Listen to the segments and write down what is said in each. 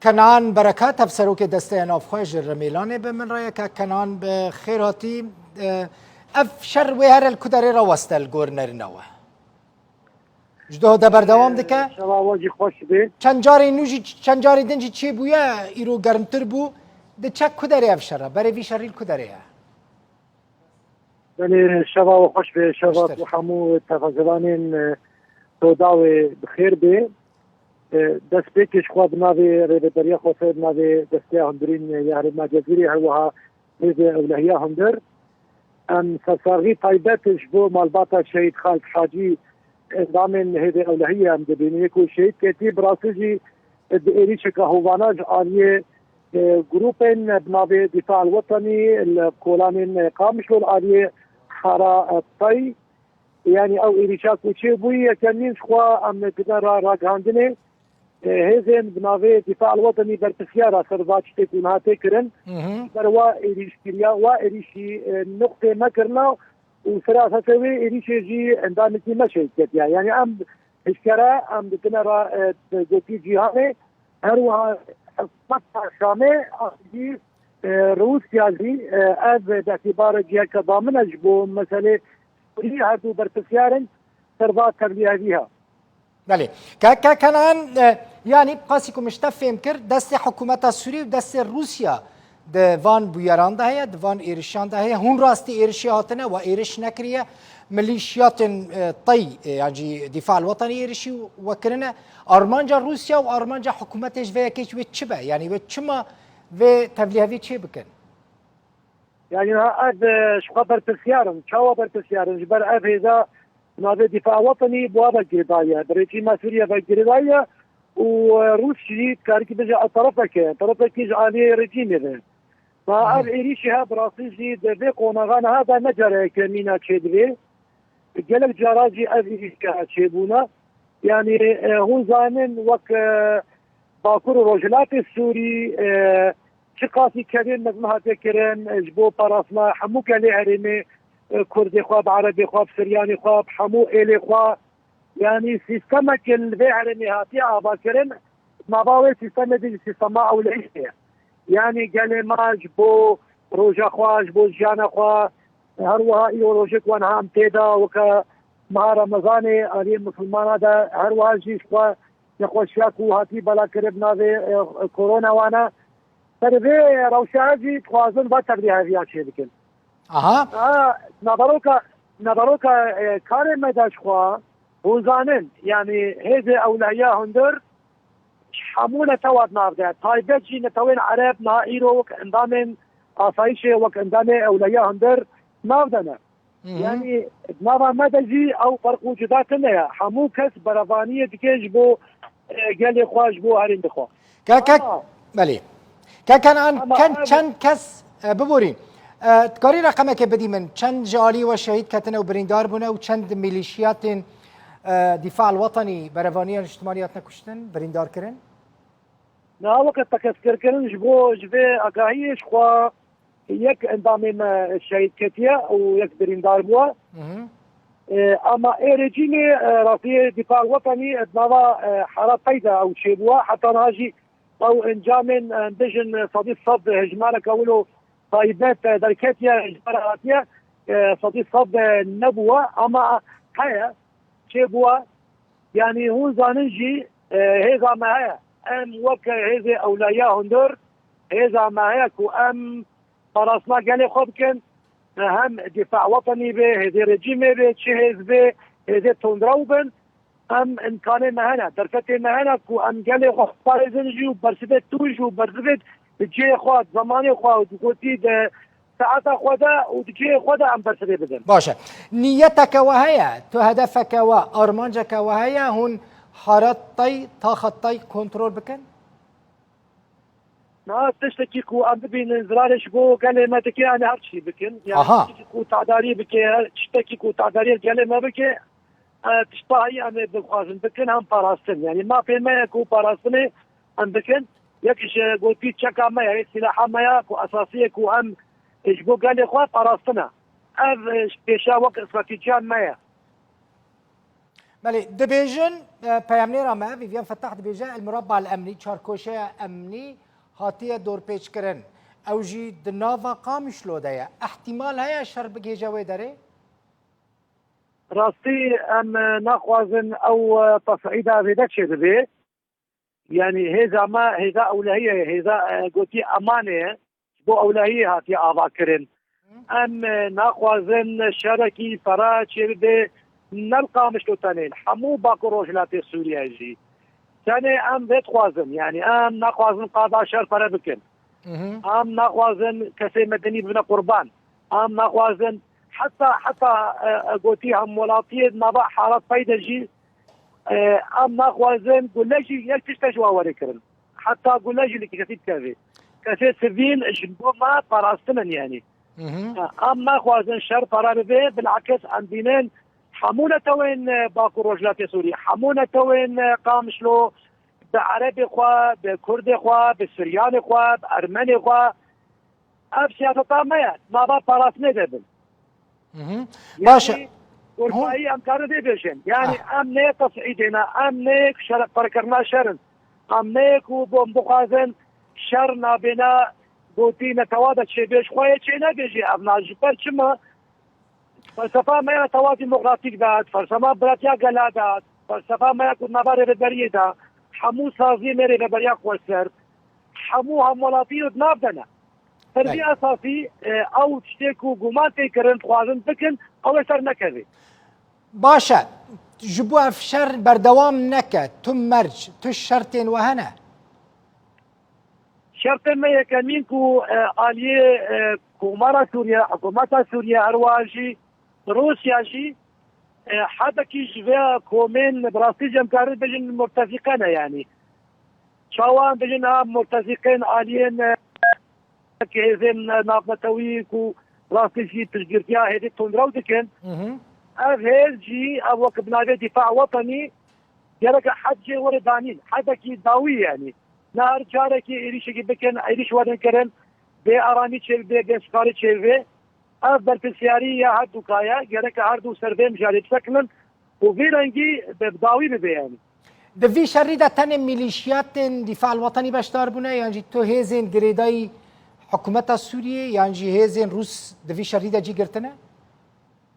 کنعان برکات افسروک دسته نافخوش رمیلانه به من رای که کنعان به خیراتی اف شر و هر الکدری را وستل گورنر نوه جدو دبر دوام دکه شواواجی خوش بی چند جاری دنجی چی بویا ایرو گرمتر بو ده چه کدری اف شر برای وی شریل کدری بله شواوا خوش بی شواوا و همو تفاضلانین داوی بخیر بی دست پیکش خواب ناوی ریبتریا خوصید ناوی دسته هندرین یاری مجازیری هلوها هیز اولهیه هندر ام سرسارغی تایبتش بو مالباتا شهید خالد حاجی دامن هیز اولهیه هم دبینیه که شهید کتی براسجی ایریش که هواناج آلیه گروپین بناوی دفاع الوطنی الکولانین قامشلول آلیه حرا طی يعني او إريشا كوشي بوي كان خوا ام كنا راغاندني هزن بناوي دفاع الوطني برتسيارة سرباش تكون هاتي كرن بروا إريشكريا وإريشي نقطة ما كرنا وسراسة سوي إريشي جي اندامتي ما شيكت يعني ام إشكرا ام كنا را جوتي جيهاني هروها حكومة شامي جي روسيا جي از باعتبار جيها كضامنة جبو مسألة هاتو برتسيارن سربات تربية فيها. بله كان يعني قاسيكم مشتفهم كر دست حكومة السوري ودست روسيا دوان بويران ده هي دوان إيرشان ده هي هون راستي إيرشي هاتنا وإيرش نكرية ميليشيات طي يعني دفاع الوطني إيرشي وكرنا أرمانجا روسيا وأرمانجا حكومتش فيها كيش وتشبه يعني وتشما في تبليها في تشي بكن يعني هذا شو برتسيارن شو برتسيارن جبر أفيدا نادي دفاع وطني بوابة جريداية بريتي ما سوريا بجريداية وروسي كاركي بجا طرفك عليه رجيم هذا فهذا إيريشها براسيجي دبي قونغان هذا نجرة كمينا تشيدبي جلك جراجي أفيريكا تشيبونا يعني هو زانن وك باكور روجلات السوري شقاسي كريم نظمها تكرن جبو براسنا حموك عليه عريمي كردي خواب عربي خواب سرياني خواب حمو إلي خواب يعني سيستمك البيع النهاتي عباكرن ما باوي سيستم دي سيستم أولية يعني قال ما جبو روجا خواه جبو جانا خواه هروها إيو روجك وانها امتدا وكا مع رمضاني علي مسلمان هذا هروها جيش خواه يخوش شاكو هاتي بلا كربنا في كورونا وانا تربي روشاجي توازن باتر بيها شيء بكن نظروكا كاري مداش خوا وزانن يعني هذا أولياء هندر حمولة تواد نافده طيبت جي نتوين عرب نائرو وك اندامن آسايشه وك اندامن أولياء هندر نافدنا يعني نافا مدجي أو فرق وجوداتنا حمو كس برفانية دكيش بو قال خواج بو هرين بخوا بله كان چند کس ببورین تکاری رقمه که بدی من چند جالی و شهید کتنه و بریندار بونه و چند میلیشیات دفاع الوطنی بروانی اجتماعیات نکشتن بریندار کرن؟ نه وقت تکسکر کرن جبه اگاهیش خوا یک اندامین شهید کتیه و یک بریندار بوه اما رژیم رافی دفاع الوطنی ادناوا حرا پیدا او شی بوه حتی ناجی او انجام دجن صديق صد هجمانك اولو طيبات دركاتيا هجماناتيا صديق صد نبوة اما هيا شبوة يعني هو زاننجي هذا ما هي ام وك هذا اولياء هندر هذا ما هي كو ام فراسنا قال خبكن هم دفاع وطني به هذا رجيم به شهز به هذا تندروبن ام امكانه مهنه درفته مهنه كو ام قال خو بارزنجي وبرسبت توجو برسبت جي خو زماني خو قلتي ده ساعات خدا وجي خدا ام برسبت بدن باشه نيتك وهي تو هدفك وارمانجك وهي هون حارات طي طاقه طي كنترول بكن ما تشتكي كو ام بين زرارش بو قال ما تكي انا هرشي بكن يعني تشتكي كو تعداري بكي تشتكي كو تعداري قال ما بكي تشتهي أنا بخوازن بكن هم باراستن يعني ما في ما يكون باراستني هم بكن يكش قلتي تشكا ما يعني سلاح ما يكو أساسية كو هم إجبو قال لي خوا باراستنا أذ بيشا وقت استراتيجيان ما بله دبیجن پیامنر ما ویویان فتح دبیجه المربع الامنی چارکوشه امنی هاتیه دور پیچ کرن اوجی دناوا قامش لودایا احتمال هيا شر بگیجوی داره راستی ام نخوازن او تصعيد هذا الشيء يعني هذا ما هذا اولويه هذا قلتي امانه بو اولويه هاتي افاكرن ام نخوازن شركي فرا شربه نلقى مشلو تانين حمو باكو روجلاتي سوريا جي ثاني ام بيت خوازن يعني ام نخوازن قضاء شر فرا بكن ام نخوازن كسي مدني بنا قربان ام نخوازن حتى قلتي هم ولاتي نبع حالات فايدة جي ام نخوازن قلاجي يلتش تجوا وريكرن حتى قلاجي اللي كتيب كذي سيفيل جنبو ما براستمن يعني ام نخوازن شر فرا بي بالعكس عندنا حمولة توين باكو رجلات سوريا حمولة توين قامشلو بعربي خوا بكردي خوا بسرياني خوا بأرمني خوا أبسيات طامية ما با باراس ندبل باشا والفائي أمكانه دي بيشن يعني أمني تصعيدنا أمني شرق فركرنا شرن أمني وبوم بخازن شرنا بنا بوتينا توادت شي بيش خوية شي نبيجي أبنا جبر شما فلسفه ما توازن ديمقراطيك داد فلسفه براتيا قلادات فلسفه ما يكون نبار ربريه دا حمو سازي ميري ربريا خوسر حمو همولاتي ودنابدنا تربية اساسي او تشتكو قوماتي كرن خوازن بكن او سر نكذي باشا جبو افشر بردوام نكا تم مرج تش شرطين وهنا شرط ما يكمينكو آلية كومارا سوريا حكومات سوريا ارواجي روسيا جي حتى كي جوا كومين براسي جمكاري بجن مرتزقين يعني شوان بجن مرتزقين آليين كيزن نابنتويك و راسي جي تشجرتيا هيدي تندرو دكن هيل جي اوك بنادي دفاع وطني يرك حد جي وردانين حتى كي داوي يعني نهار جاركي إيريش بكن إيريش ودن كرن بأرامي تشيل بسكاري تشيل أفضل في السيارية هردو كايا جرك هردو سربيم جاري سكنن وفيرنجي بداوي ببياني دفي شريدة تاني ميليشيات دفاع الوطني باشتار بنا يعني تو هيزين جريداي حكومة السورية يعني هيزين روس دفي شريدة جي قرتنا؟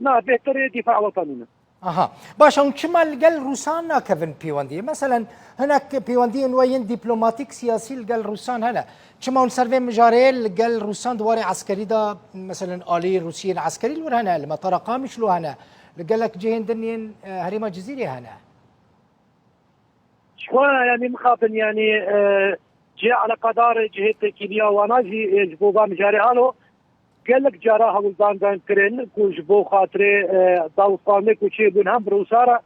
لا بهتر دفاع وطننا اها باشا ونشمال قال روسان كيفن بيواندي مثلا هناك بيواندي وين دبلوماتيك سياسي قال روسان هنا شما سيرفي مجاريل قال روسان دواري عسكري دا مثلا آلي روسيين عسكري لور هنا لما ترى قامش له هنا قال لك جهين دنيين هريمة جزيرة هنا شوية يعني مخاطن يعني جاء على قدار جهة كيمياء وناجي جبوبا مجاري هالو قال لك جاراها ولدان دان كرين كوجبو خاطري داوطانك وشي بنهم بروسارة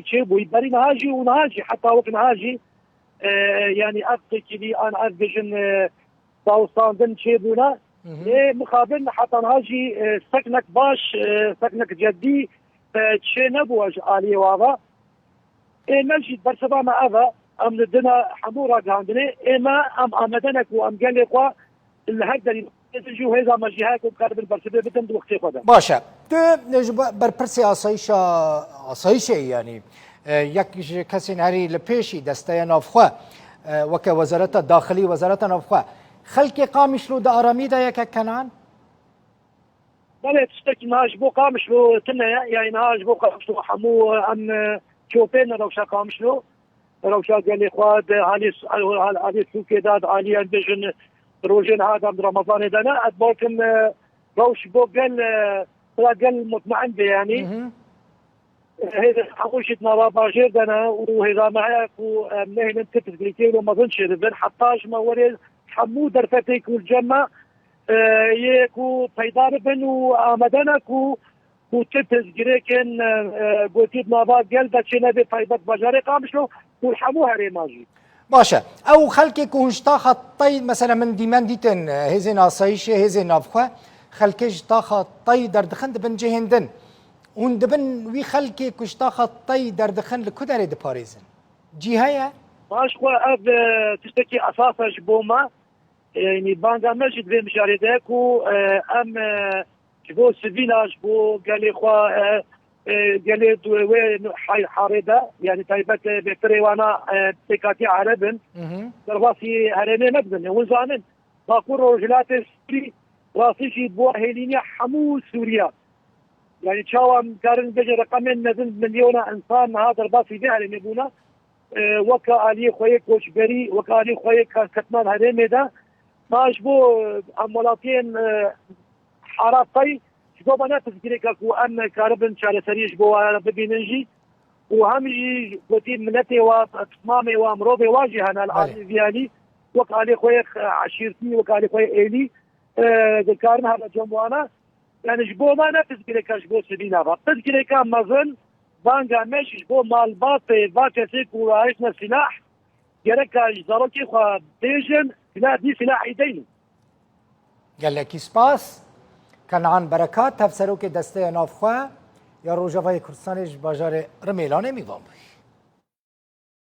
شي بو يبري نهاجي ونهاجي حتى وقت نهاجي يعني أبقي كذي أنا أفجن داوطان دن شي بونا مقابل حتى نهاجي سكنك باش سكنك جدي شي نبوج آلي وابا ملشي برسبا ما أذا أم لدنا حمورة عندنا إما أم أمدنك وأم قال لي اللي هقدر جو هذا مجيهات وقارب البرسبة بدن وقتي خدا باشا تو برپرسی آسایش يعني یک کسی نهاری لپیشی دسته نافخوا وک وزارت داخلی وزارت نافخوا خلق قامش رو دا آرامی دا یک کنان بله تشتكي نهاج بو قامش له تنا يعني نهاج بو قامش له حمو أن شوفين روشا قامش له روشا قال لي خواد هالي سوكي داد عاليا بجن روجين هذا من رمضان دنا أتباركم روش بو قال مطمئن بي يعني هذا حقوشة نرابا جير دنا وهذا معك ومنهن انت تتقليتين وما ظنش ربن حطاش ما وريل حمو درفتيك والجمع يكو بيدار بن وآمدنك وتتز جريكن قوتيد نابا قلبك شنبي بيدك بجاري قامشلو والحمو هري ماجي باشا او خلقي كونشتا خطي مثلا من ديمان ديتن هزين آسايش هزين نافخوا خلقش تا خطي دردخن دبن جهندن اون دبن وي خلقي كشتا خطي دردخن لكدر دي باريزن جي هيا باش خو اب تشتكي اساسا جبوما يعني باندا مجد في مشاردك و ام جبو سفيناج بو قال لي خو قال وين حارده يعني تايبت بتريوانا تكاتي عربن درباسي هرمي مبدن وزانن باكور رجلات سوري راسي شي بوهيلينيا حمو سوريا يعني تشاوم كارن بيجي رقمين نزل مليون انسان هذا درباسي بها يبونا وكا الي خويا كوشبري وكا الي خويا كتمان هرمي ده ماش بو امولاتين حاراتي شبو بنا تذكري كاكو ام كاربن شال سريش بو ببينجي وهم يجي قوتي منتي وتصمامي وامروبي واجهنا الان ديالي وقع لي خويا عشيرتي وقع لي خويا ايلي ذكرنا هذا جموانا يعني جبو ما تذكري كاجبو سبينا تذكري كان مازن بانجا مش جبو مال باطي باكسيك وعيشنا سلاح جرك زاروكي خو ديجن لا دي سلاح ايدين قال لك سپاس کنعان برکات تفسرو که دسته نافخواه یا روجاوای کردستانش باجار رمیلانه میوان بود.